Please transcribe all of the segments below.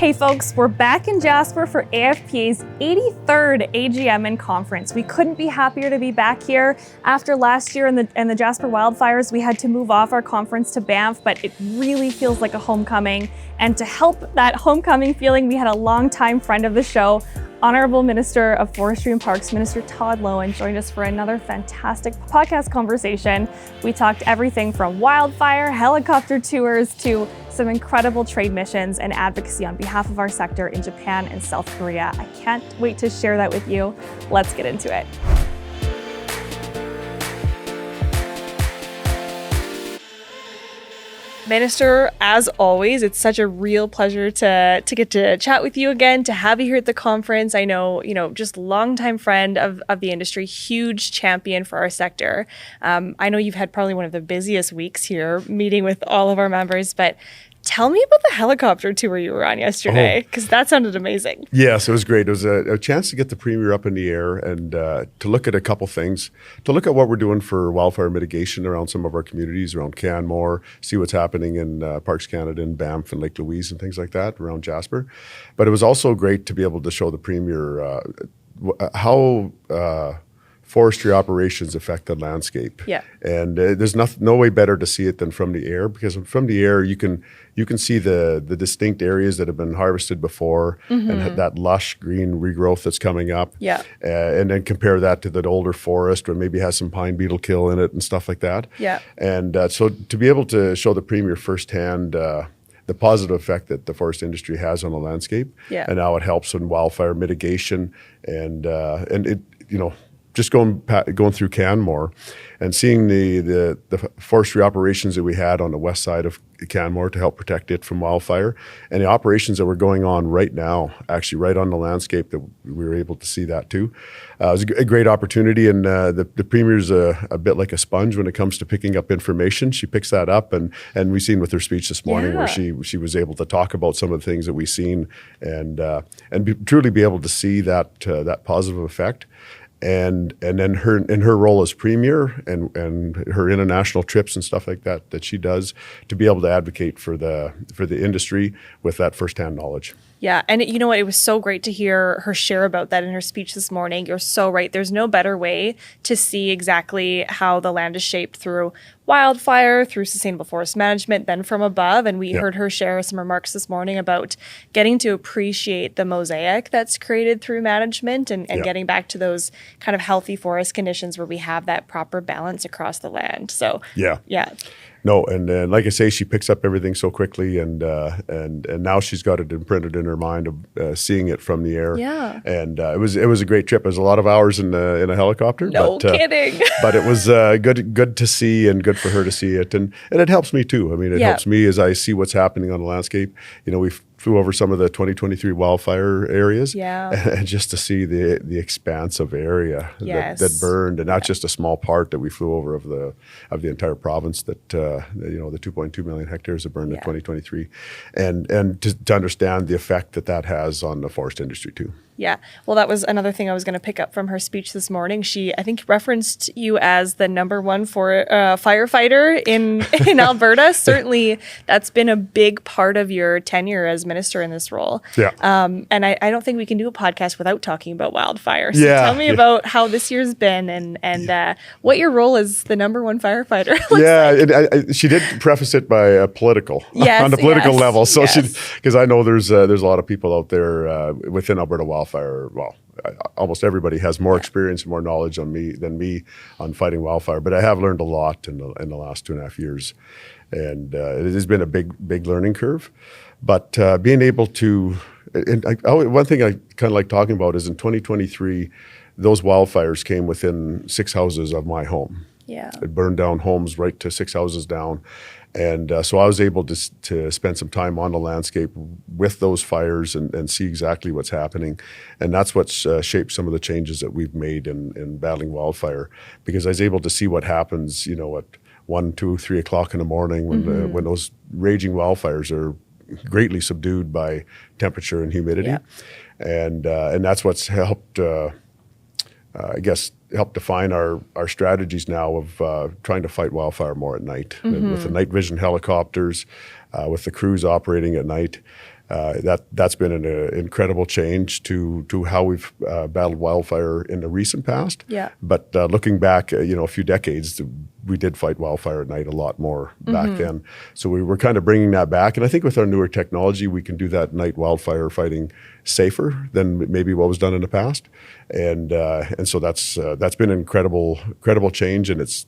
Hey folks, we're back in Jasper for AFPA's 83rd AGM and conference. We couldn't be happier to be back here. After last year and the Jasper wildfires, we had to move off our conference to Banff, but it really feels like a homecoming. And to help that homecoming feeling, we had a longtime friend of the show, Honourable Minister of Forestry and Parks, Minister Todd Loewen, joined us for another fantastic podcast conversation. We talked everything from wildfire, helicopter tours, to some incredible trade missions and advocacy on behalf of our sector in Japan and South Korea. I can't wait to share that with you. Let's get into it. Minister, as always, it's such a real pleasure to get to chat with you again, to have you here at the conference. I know, just longtime friend of the industry, huge champion for our sector. I know you've had probably one of the busiest weeks here meeting with all of our members, but tell me about the helicopter tour you were on yesterday, because that sounded amazing. Yes, it was great. It was a chance to get the Premier up in the air and to look at a couple things, to look at what we're doing for wildfire mitigation around some of our communities, around Canmore, see what's happening in Parks Canada and Banff and Lake Louise and things like that around Jasper. But it was also great to be able to show the Premier how forestry operations affect the landscape. Yeah. And there's no way better to see it than from the air, because from the air you can see the distinct areas that have been harvested before and that lush green regrowth that's coming up. Yeah. And then compare that to the older forest where maybe has some pine beetle kill in it and stuff like that. Yeah. And so to be able to show the Premier firsthand the positive effect that the forest industry has on the landscape, and how it helps in wildfire mitigation and it, just going through Canmore and seeing the forestry operations that we had on the west side of Canmore to help protect it from wildfire, and the operations that were going on right now, actually right on the landscape, that we were able to see that too. It was a great opportunity, and the Premier's a bit like a sponge when it comes to picking up information. She picks that up, and we've seen with her speech this morning where she was able to talk about some of the things that we've seen and truly be able to see that positive effect. And then her role as Premier and her international trips and stuff like that she does to be able to advocate for the industry with that firsthand knowledge. Yeah, and you know what? It was so great to hear her share about that in her speech this morning. You're so right. There's no better way to see exactly how the land is shaped through wildfire, through sustainable forest management, than from above. And we heard her share some remarks this morning about getting to appreciate the mosaic that's created through management and getting back to those kind of healthy forest conditions where we have that proper balance across the land. So yeah. No, and like I say, she picks up everything so quickly, and now she's got it imprinted in her mind of seeing it from the air. Yeah, and it was a great trip. It was a lot of hours in a helicopter. No kidding. But it was good to see, and good for her to see it, and it helps me too. I mean, it helps me as I see what's happening on the landscape. We flew over some of the 2023 wildfire areas, and just to see the expanse of area that burned, and not just a small part that we flew over of the entire province that the 2.2 million hectares that burned in 2023, and to understand the effect that has on the forest industry too. Yeah. Well, that was another thing I was going to pick up from her speech this morning. She, I think, referenced you as the #1 for firefighter in Alberta. Certainly, that's been a big part of your tenure as minister in this role. Yeah. And I don't think we can do a podcast without talking about wildfire. So tell me about how this year's been and what your role as the #1 firefighter looks like. She did preface it by political, on the political level. So because I know there's a lot of people out there within Alberta wildfire. Well, almost everybody has more experience and more knowledge than me on fighting wildfire. But I have learned a lot in the last 2.5 years, and it has been a big learning curve. But being able to, one thing I kind of like talking about is in 2023, those wildfires came within 6 houses of my home. Yeah, it burned down homes right to 6 houses down. And so I was able to spend some time on the landscape with those fires and see exactly what's happening. And that's what's shaped some of the changes that we've made in battling wildfire, because I was able to see what happens, at 1, 2, 3 o'clock in the morning when those raging wildfires are greatly subdued by temperature and humidity. Yeah. And that's what's helped, help define our strategies now of trying to fight wildfire more at night with the night vision helicopters, with the crews operating at night. That's been an incredible change to how we've battled wildfire in the recent past. Yeah. But looking back, a few decades, we did fight wildfire at night a lot more back then. So we were kind of bringing that back. And I think with our newer technology, we can do that night wildfire fighting safer than maybe what was done in the past. And so that's been an incredible change, and it's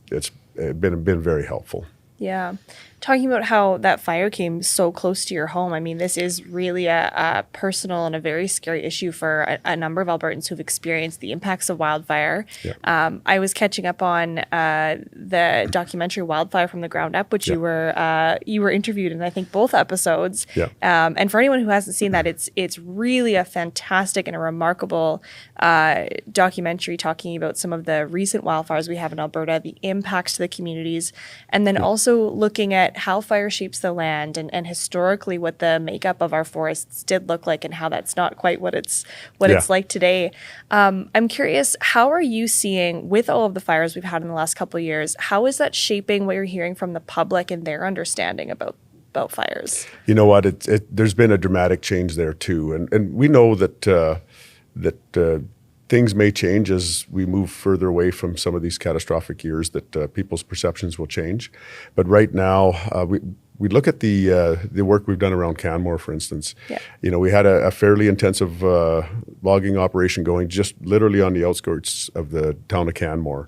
been very helpful. Yeah. Talking about how that fire came so close to your home, I mean, this is really a personal and a very scary issue for a number of Albertans who've experienced the impacts of wildfire. Yeah. I was catching up on the documentary Wildfire from the Ground Up, which you were interviewed in, I think, both episodes. Yeah. And for anyone who hasn't seen that, it's really a fantastic and a remarkable documentary talking about some of the recent wildfires we have in Alberta, the impacts to the communities, and then also looking at how fire shapes the land and historically what the makeup of our forests did look like and how that's not quite what it's like today. I'm curious, how are you seeing, with all of the fires we've had in the last couple of years, how is that shaping what you're hearing from the public and their understanding about fires? You know what? There's been a dramatic change there too, and we know that things may change as we move further away from some of these catastrophic years, that people's perceptions will change. But right now, we look at the work we've done around Canmore, for instance. Yeah. We had a fairly intensive logging operation going just literally on the outskirts of the town of Canmore.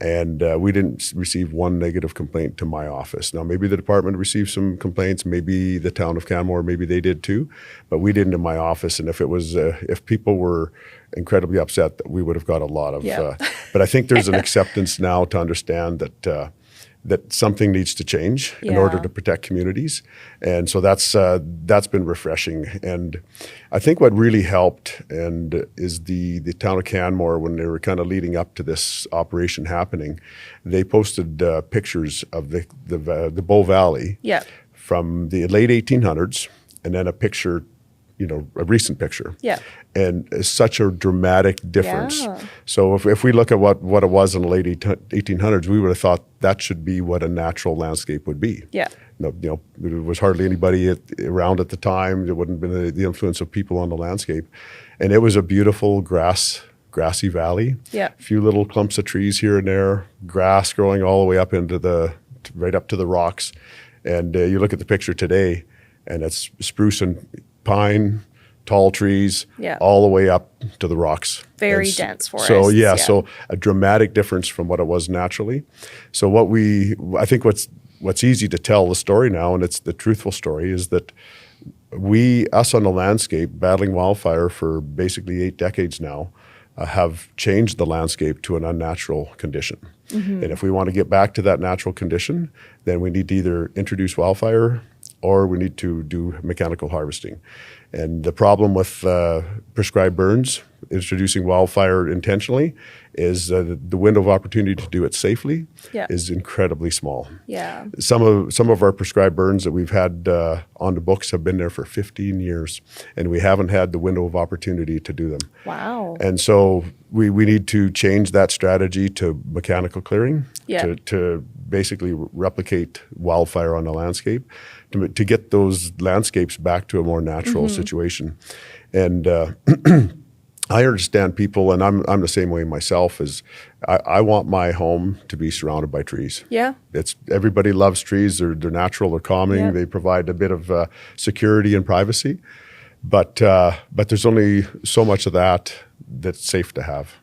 And we didn't receive one negative complaint to my office. Now, maybe the department received some complaints, maybe the town of Canmore, maybe they did too, but we didn't in my office. And if people were incredibly upset, we would have got a lot of. But I think there's an acceptance now to understand that something needs to change in order to protect communities. And so that's been refreshing. And I think what really helped is the town of Canmore, when they were kind of leading up to this operation happening, they posted pictures of the Bow Valley from the late 1800s, and then a picture, a recent picture. Yeah. And it's such a dramatic difference. Yeah. So if we look at what it was in the late 1800s, we would have thought that should be what a natural landscape would be. Yeah. There was hardly anybody around at the time. There wouldn't have been the influence of people on the landscape. And it was a beautiful grassy valley. Yeah. A few little clumps of trees here and there, grass growing all the way up right up to the rocks. And you look at the picture today, and it's spruce and pine, tall trees, all the way up to the rocks. Very dense forest. So so a dramatic difference from what it was naturally. So I think what's easy to tell the story now, and it's the truthful story, is that us on the landscape battling wildfire for basically 8 decades now, have changed the landscape to an unnatural condition. And if we want to get back to that natural condition, then we need to either introduce wildfire or we need to do mechanical harvesting. And the problem with prescribed burns, introducing wildfire intentionally, is the window of opportunity to do it safely is incredibly small. Yeah. Some of our prescribed burns that we've had on the books have been there for 15 years, and we haven't had the window of opportunity to do them. Wow. And so we need to change that strategy to mechanical clearing, to basically replicate wildfire on the landscape, to get those landscapes back to a more natural situation. And I understand people, and I'm the same way myself, is I want my home to be surrounded by trees. Yeah. Everybody loves trees. They're natural, they're calming, they provide a bit of security and privacy. But there's only so much of that's safe to have.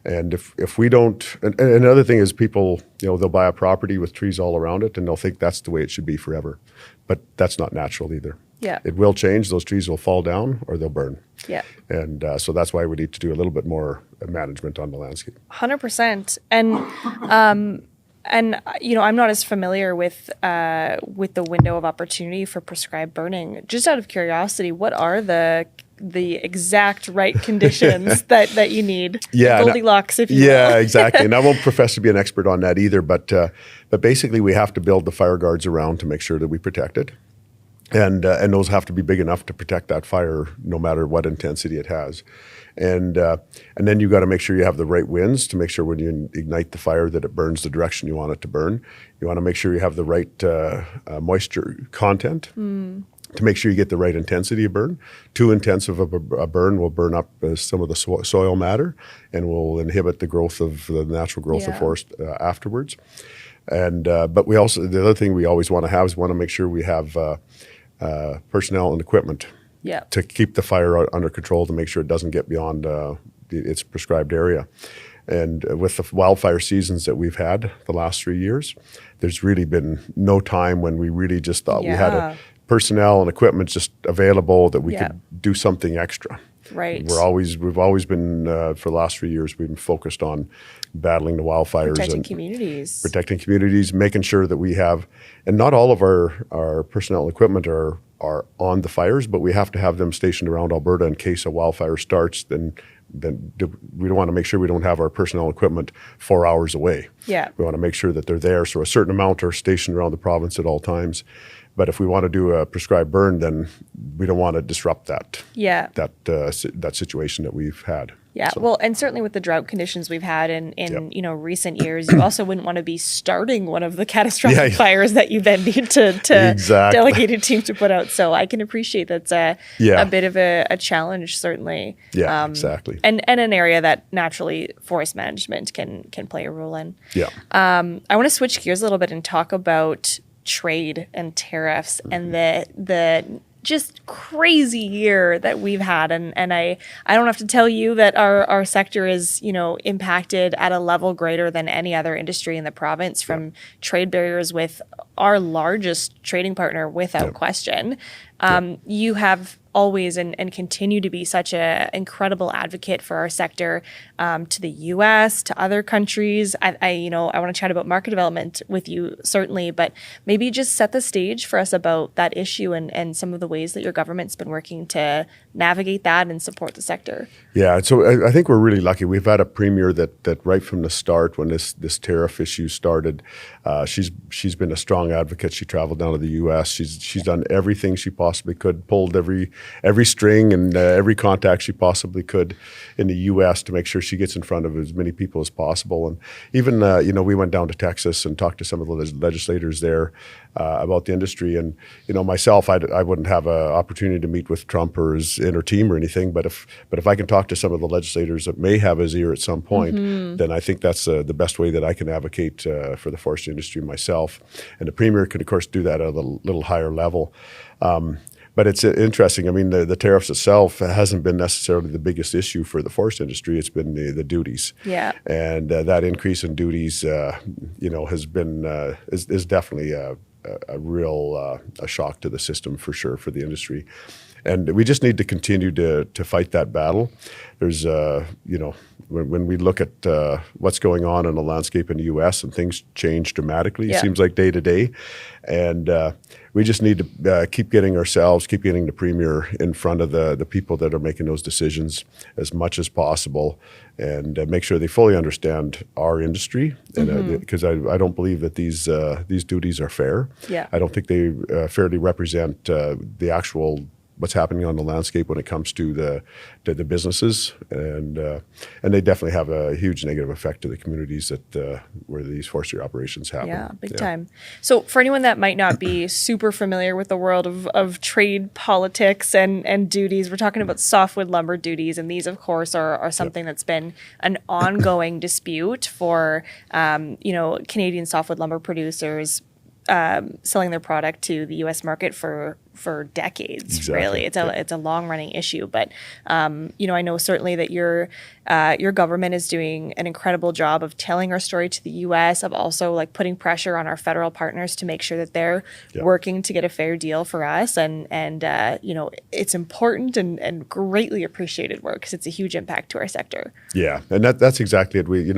And if we don't, and another thing is people, they'll buy a property with trees all around it and they'll think that's the way it should be forever. But that's not natural either. Yeah. It will change. Those trees will fall down or they'll burn. Yeah. And so that's why we need to do a little bit more management on the landscape. 100%. And I'm not as familiar with the window of opportunity for prescribed burning. Just out of curiosity, what are the exact right conditions that you need? Goldilocks, if you will. Yeah, exactly. And I won't profess to be an expert on that either, but basically we have to build the fire guards around to make sure that we protect it. And those have to be big enough to protect that fire no matter what intensity it has. And then you got to make sure you have the right winds to make sure when you ignite the fire that it burns the direction you want it to burn. You want to make sure you have the right moisture content. to make sure you get the right intensity of burn. Too intensive of a burn will burn up some of the soil matter and will inhibit the growth of the natural growth of forest afterwards. And but we also, the other thing we always want to have is want to make sure we have personnel and equipment to keep the fire under control, to make sure it doesn't get beyond its prescribed area. And with the wildfire seasons that we've had the last 3 years, there's really been no time when we really just thought we had personnel and equipment just available that we could do something extra. Right. We've always been for the last 3 years, we've been focused on battling the wildfires, protecting communities, making sure that we have, and not all of our personnel and equipment are on the fires, but we have to have them stationed around Alberta in case a wildfire starts. Then we don't want to make sure we don't have our personnel and equipment 4 hours away. Yeah. We want to make sure that they're there. So a certain amount are stationed around the province at all times. But if we want to do a prescribed burn, then we don't want to disrupt that situation that we've had. Yeah, so. Well, and certainly with the drought conditions we've had in recent years, you also wouldn't want to be starting one of the catastrophic fires that you then need to delegated teams to put out. So I can appreciate that's a bit of a challenge, certainly. Yeah, exactly. And an area that naturally forest management can play a role in. Yeah. I want to switch gears a little bit and talk about trade and tariffs and the just crazy year that we've had. And I don't have to tell you that our sector is, impacted at a level greater than any other industry in the province from trade barriers with our largest trading partner without question. You have always and continue to be such an incredible advocate for our sector to the U.S., to other countries. I want to chat about market development with you, certainly, but maybe just set the stage for us about that issue and some of the ways that your government's been working to navigate that and support the sector. Yeah, so I think we're really lucky. We've had a premier that right from the start, when this tariff issue started, she's been a strong advocate. She traveled down to the U.S. She's done everything she possibly could, pulled every string and every contact she possibly could in the U.S. to make sure she gets in front of as many people as possible. And even, we went down to Texas and talked to some of the legislators there about the industry. And, myself, I wouldn't have an opportunity to meet with Trump or his inner team or anything. But if I can talk to some of the legislators that may have his ear at some point, then I think that's the best way that I can advocate for the forestry industry myself. And the premier can, of course, do that at a little higher level. But it's interesting. I mean, the tariffs itself hasn't been necessarily the biggest issue for the forest industry. It's been the duties. Yeah. And that increase in duties, has been is definitely a real shock to the system for sure for the industry. And we just need to continue to fight that battle. There's, when we look at what's going on in the landscape in the U.S. and things change dramatically, it seems like day to day. And we just need to keep getting the premier in front of the people that are making those decisions as much as possible, and make sure they fully understand our industry. And because I don't believe that these duties are fair. Yeah. I don't think they fairly represent the actual what's happening on the landscape when it comes to the businesses, and they definitely have a huge negative effect to the communities that where these forestry operations happen. Yeah, big time. So for anyone that might not be super familiar with the world of trade politics and duties, we're talking about softwood lumber duties, and these, of course, are something that's been an ongoing dispute for Canadian softwood lumber producers selling their product to the U.S. market for decades. Exactly. Really, it's a long running issue. But I know certainly that your government is doing an incredible job of telling our story to the U.S., of also putting pressure on our federal partners to make sure that they're working to get a fair deal for us. And it's important and greatly appreciated work because it's a huge impact to our sector. Yeah, and that's exactly it. We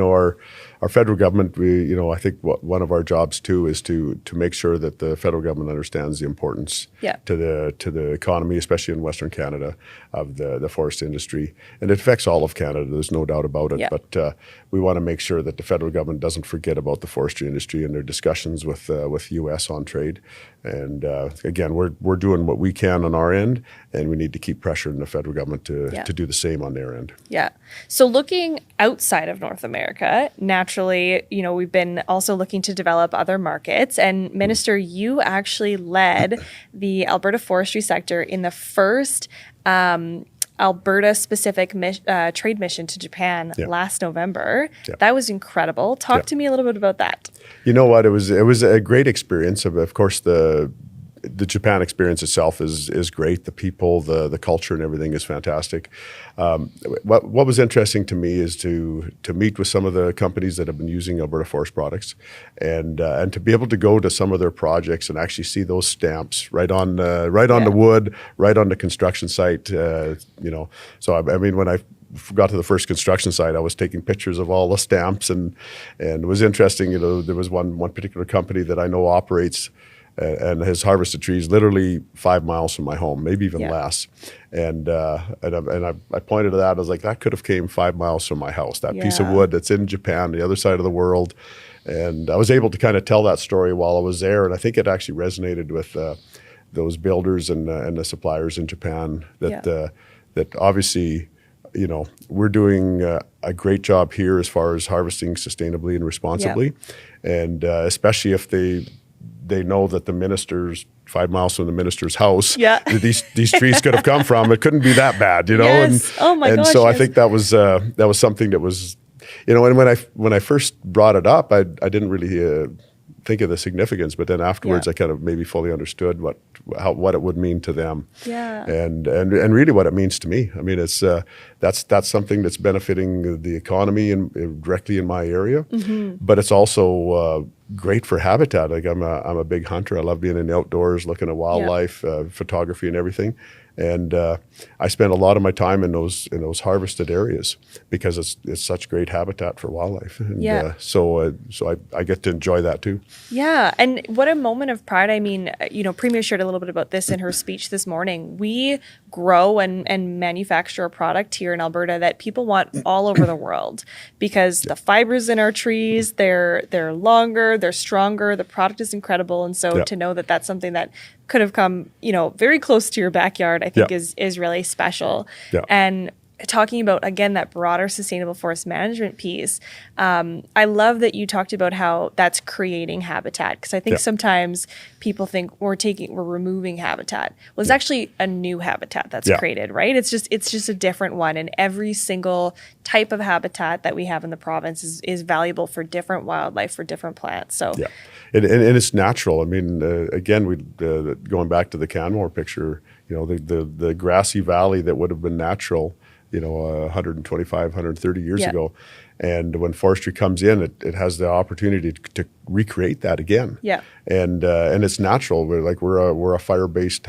our federal government, I think one of our jobs too is to make sure that the federal government understands the importance to the economy, especially in Western Canada, of the forest industry. And it affects all of Canada, there's no doubt about it. But we want to make sure that the federal government doesn't forget about the forestry industry in their discussions with U.S. on trade. And again, we're doing what we can on our end, and we need to keep pressuring the federal government to do the same on their end. Yeah. So looking outside of North America. Naturally, we've been also looking to develop other markets. And Minister, you actually led the Alberta forestry sector in the first Alberta-specific trade mission to Japan last November. That was incredible. Talk to me a little bit about that. You know what? It was a great experience. Of course, the Japan experience itself is great. The people, the culture, and everything is fantastic. What was interesting to me is to meet with some of the companies that have been using Alberta forest products, and to be able to go to some of their projects and actually see those stamps right on the wood, right on the construction site. So I mean, when I got to the first construction site, I was taking pictures of all the stamps, and it was interesting. There was one particular company that I know operates and has harvested trees literally 5 miles from my home, maybe even less. And I pointed to that. I was like, that could have came 5 miles from my house. That piece of wood that's in Japan, the other side of the world. And I was able to kind of tell that story while I was there. And I think it actually resonated with those builders and the suppliers in Japan that obviously, we're doing a great job here as far as harvesting sustainably and responsibly. And especially if they know that the minister's 5 miles from the minister's house, these trees could have come from. It couldn't be that bad, Yes. And so I think that was something that was, and when I first brought it up, I didn't really think of the significance, but then afterwards I kind of maybe fully understood what it would mean to them, and really what it means to me. I mean, it's that's something that's benefiting the economy and directly in my area, but it's also great for habitat. Like I'm a big hunter. I love being in the outdoors, looking at wildlife, photography, and everything. And I spend a lot of my time in those harvested areas because it's such great habitat for wildlife. And, so I get to enjoy that too. Yeah, and what a moment of pride. I mean, Premier shared a little bit about this in her speech this morning. We grow and manufacture a product here in Alberta that people want all over the world because the fibers in our trees, they're longer, they're stronger, the product is incredible. And so to know that that's something that could have come, very close to your backyard, I think is really special. Yeah. And talking about, again, that broader sustainable forest management piece, I love that you talked about how that's creating habitat, because I think sometimes people think we're removing habitat. Well, it's actually a new habitat that's created, right? It's just a different one, and every single type of habitat that we have in the province is valuable for different wildlife, for different plants. So. Yeah. And it's natural. I mean, again, going back to the Canmore picture, the grassy valley that would have been natural, 125, 130 years ago. And when forestry comes in, it has the opportunity to recreate that again. Yeah. And it's natural. We're a fire-based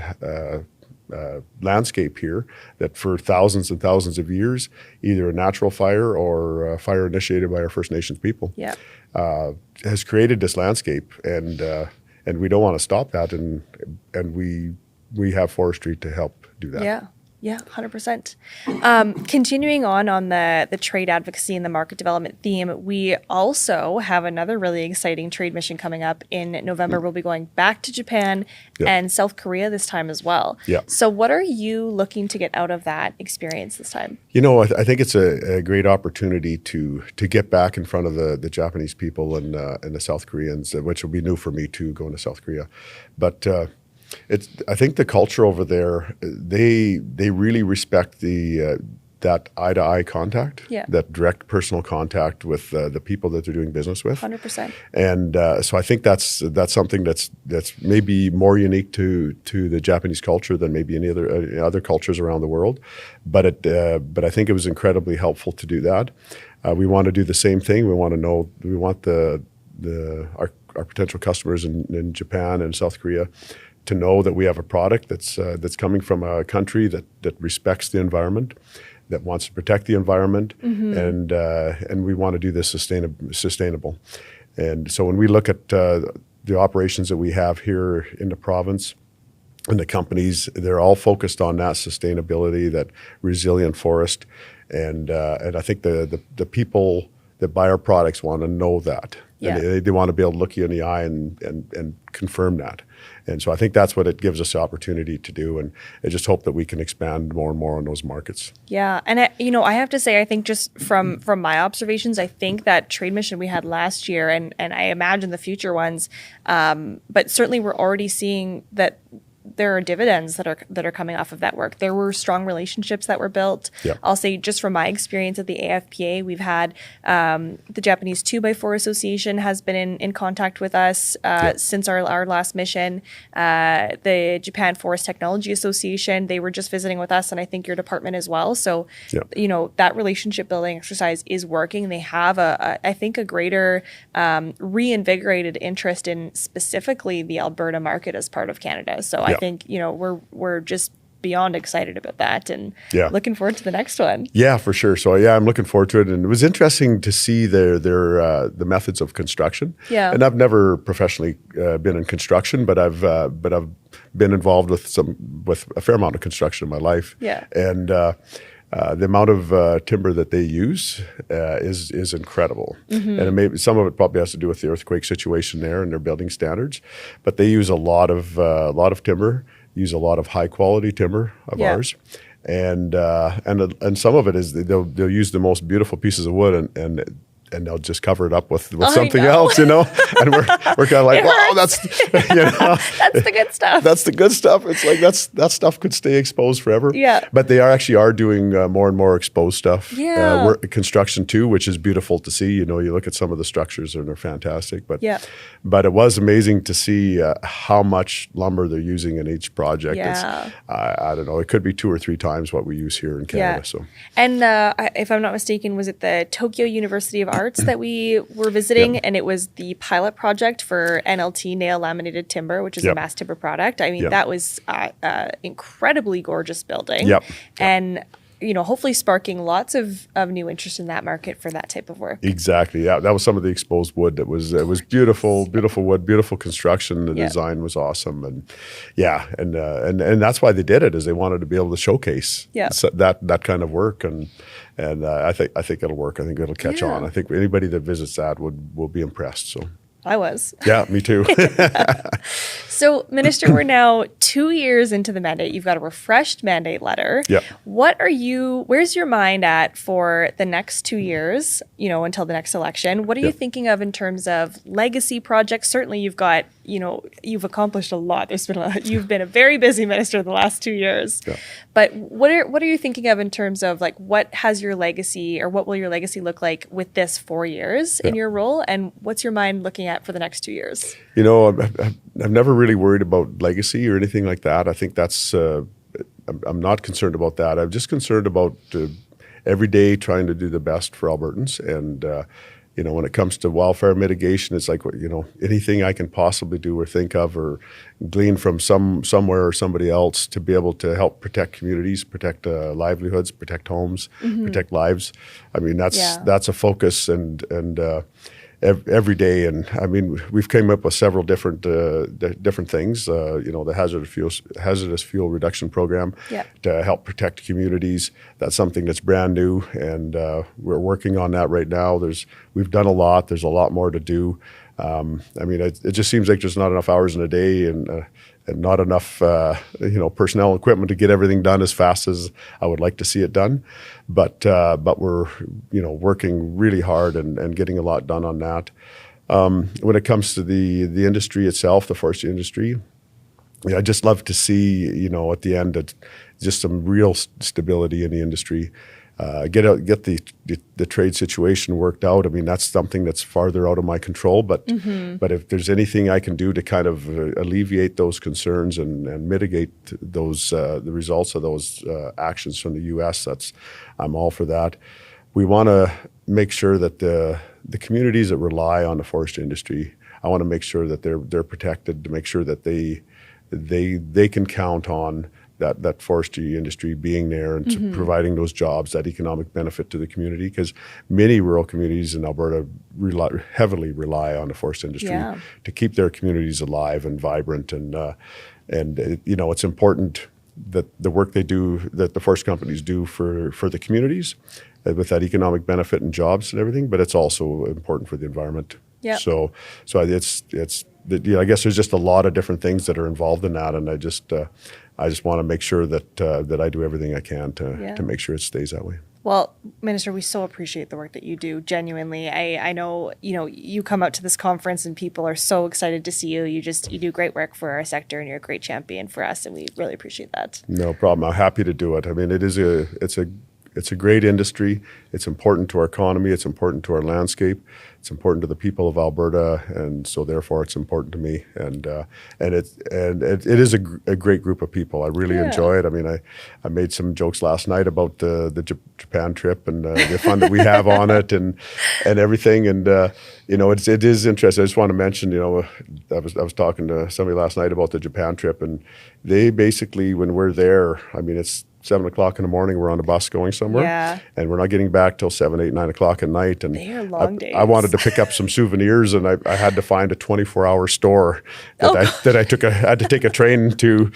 landscape here that for thousands and thousands of years, either a natural fire or a fire initiated by our First Nations people. Yeah. Has created this landscape, and we don't want to stop that, and we have forestry to help do that. Yeah. Yeah, 100%. Continuing on the trade advocacy and the market development theme, we also have another really exciting trade mission coming up in November. We'll be going back to Japan and South Korea this time as well. Yeah. So what are you looking to get out of that experience this time? I think it's a great opportunity to get back in front of the Japanese people and the South Koreans, which will be new for me too, going to South Korea. But I think the culture over there, they really respect that eye-to-eye contact, that direct personal contact with the people that they're doing business with. 100%. And so I think that's something that's maybe more unique to the Japanese culture than maybe any other cultures around the world. But I think it was incredibly helpful to do that. We want to do the same thing. We want our potential customers in Japan and South Korea to know that we have a product that's coming from a country that respects the environment, that wants to protect the environment, and we want to do this sustainable. And so when we look at the operations that we have here in the province and the companies, they're all focused on that sustainability, that resilient forest, and I think the people that buy our products want to know that. Yeah. And they want to be able to look you in the eye and confirm that. And so I think that's what it gives us the opportunity to do. And I just hope that we can expand more and more on those markets. Yeah. And, I have to say, I think just from my observations, I think that trade mission we had last year, and I imagine the future ones, but certainly we're already seeing that there are dividends that are coming off of that work. There were strong relationships that were built. Yeah. I'll say just from my experience at the AFPA, we've had the Japanese 2x4 Association has been in contact with us since our last mission. The Japan Forest Technology Association, they were just visiting with us, and I think your department as well. So, that relationship building exercise is working. They have I think a greater reinvigorated interest in specifically the Alberta market as part of Canada. So I think, we're just beyond excited about that and looking forward to the next one. Yeah, for sure. So I'm looking forward to it. And it was interesting to see the methods of construction. Yeah. And I've never professionally been in construction, but I've been involved with a fair amount of construction in my life. Yeah. And the amount of timber that they use is incredible. And some of it probably has to do with the earthquake situation there and their building standards. But they use a lot of timber, use a lot of high quality timber of ours. And some of it is they'll use the most beautiful pieces of wood and they'll just cover it up with something else, And we're kind of like, wow, that's that's the good stuff. That's the good stuff. It's like that stuff could stay exposed forever. Yeah. But they are doing more and more exposed stuff. Yeah. Construction too, which is beautiful to see. You look at some of the structures and they're fantastic. But it was amazing to see how much lumber they're using in each project. Yeah. It's, I don't know. It could be 2 or 3 times what we use here in Canada. Yeah. So. And if I'm not mistaken, was it the Tokyo University of Arts that we were visiting, and it was the pilot project for NLT, nail laminated timber, which is a mass timber product. I mean, that was incredibly gorgeous building. And hopefully sparking lots of new interest in that market for that type of work. Exactly. Yeah, that was some of the exposed wood. It was beautiful, beautiful wood, beautiful construction. The design was awesome, and that's why they did it, is they wanted to be able to showcase that kind of work, and I think it'll work. I think it'll catch on. I think anybody that visits that will be impressed. So. I was. Yeah, me too. So, Minister, we're now 2 years into the mandate. You've got a refreshed mandate letter. Yeah. Where's your mind at for the next 2 years, until the next election? What are you thinking of in terms of legacy projects? Certainly you've got, you've accomplished a lot. You've been a very busy minister the last 2 years. Yeah. But what are you thinking of in terms of what has your legacy, or what will your legacy look like with this 4 years in your role? And what's your mind looking at for the next 2 years? I've never really worried about legacy or anything like that. I think that's, I'm not concerned about that. I'm just concerned about every day trying to do the best for Albertans. And, when it comes to wildfire mitigation, it's like, anything I can possibly do or think of or glean from somewhere or somebody else to be able to help protect communities, protect livelihoods, protect homes, protect lives. I mean, that's a focus and every day. And I mean, we've came up with several different things. The hazardous fuel reduction program to help protect communities. That's something that's brand new, and we're working on that right now. We've done a lot. There's a lot more to do. I mean, it just seems like there's not enough hours in a day, and not enough, personnel and equipment to get everything done as fast as I would like to see it done. But we're, working really hard and getting a lot done on that. When it comes to the industry itself, the forestry industry, I just love to see, at the end, just some real stability in the industry. Get the trade situation worked out. I mean, that's something that's farther out of my control. But if there's anything I can do to kind of alleviate those concerns and mitigate those the results of those actions from the U.S., I'm all for that. We want to make sure that the communities that rely on the forestry industry, I want to make sure that they're protected, to make sure that they can count on that forestry industry being there and providing those jobs, that economic benefit to the community, because many rural communities in Alberta heavily rely on the forest industry to keep their communities alive and vibrant. And it's important that the work they do, that the forest companies do for the communities, with that economic benefit and jobs and everything, but it's also important for the environment. Yep. So it's I guess there's just a lot of different things that are involved in that, and I just want to make sure that I do everything I can to make sure it stays that way. Well, Minister, we so appreciate the work that you do. Genuinely, I know you come out to this conference and people are so excited to see you. You do great work for our sector, and you're a great champion for us, and we really appreciate that. No problem. I'm happy to do it. I mean, it's a great industry. It's important to our economy. It's important to our landscape. It's important to the people of Alberta, and so therefore it's important to me. And it is a great group of people. I really enjoy it. I mean, I made some jokes last night about the Japan trip and the fun that we have on it and everything. And it is interesting. I just want to mention, I was talking to somebody last night about the Japan trip, and they basically, when we're there, I mean, it's 7 o'clock in the morning, we're on a bus going somewhere, and we're not getting back till 7, 8, 9 o'clock at night. And they are long days. I wanted to pick up some souvenirs, and I had to find a 24-hour store that I had to take a train to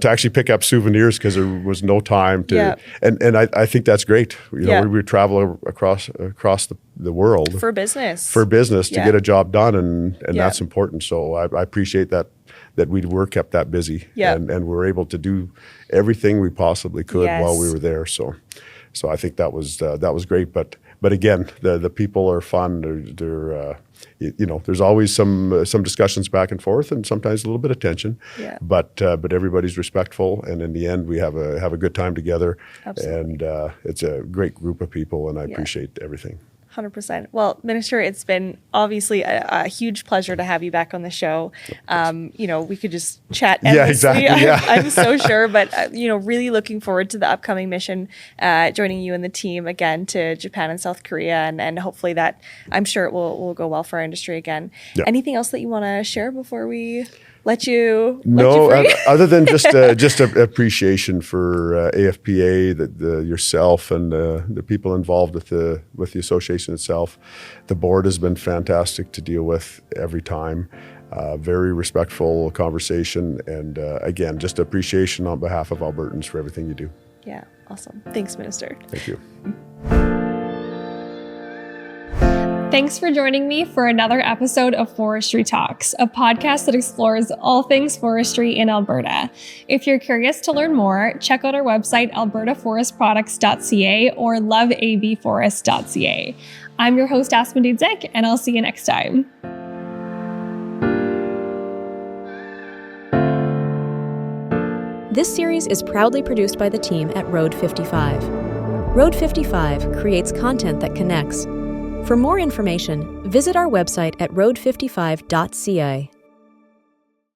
actually pick up souvenirs because there was no time to. Yeah. And I think that's great. We travel across the world for business to get a job done, and that's important. So I appreciate that we were kept that busy, and we're able to do everything we possibly could while we were there. So I think that was great. But again, the people are fun. They're there's always some discussions back and forth, and sometimes a little bit of tension. Yeah. But everybody's respectful, and in the end, we have a good time together. Absolutely. And it's a great group of people, and I appreciate everything. 100%. Well, Minister, it's been obviously a huge pleasure to have you back on the show. We could just chat endlessly. Yeah, exactly. Yeah. I'm so sure, but really looking forward to the upcoming mission, joining you and the team again to Japan and South Korea, and hopefully that, I'm sure it will go well for our industry again. Yeah. Anything else that you want to share before we let you free? Other than just a appreciation for AFPA, yourself and the people involved with the association itself. The board has been fantastic to deal with every time. Very respectful conversation, and again, just appreciation on behalf of Albertans for everything you do. Yeah, awesome. Thanks, Minister. Thank you. Thanks for joining me for another episode of Forestry Talks, a podcast that explores all things forestry in Alberta. If you're curious to learn more, check out our website, albertaforestproducts.ca or loveabforest.ca. I'm your host, Aspen Dudzic, and I'll see you next time. This series is proudly produced by the team at Road 55. Road 55 creates content that connects. For more information, visit our website at road55.ca.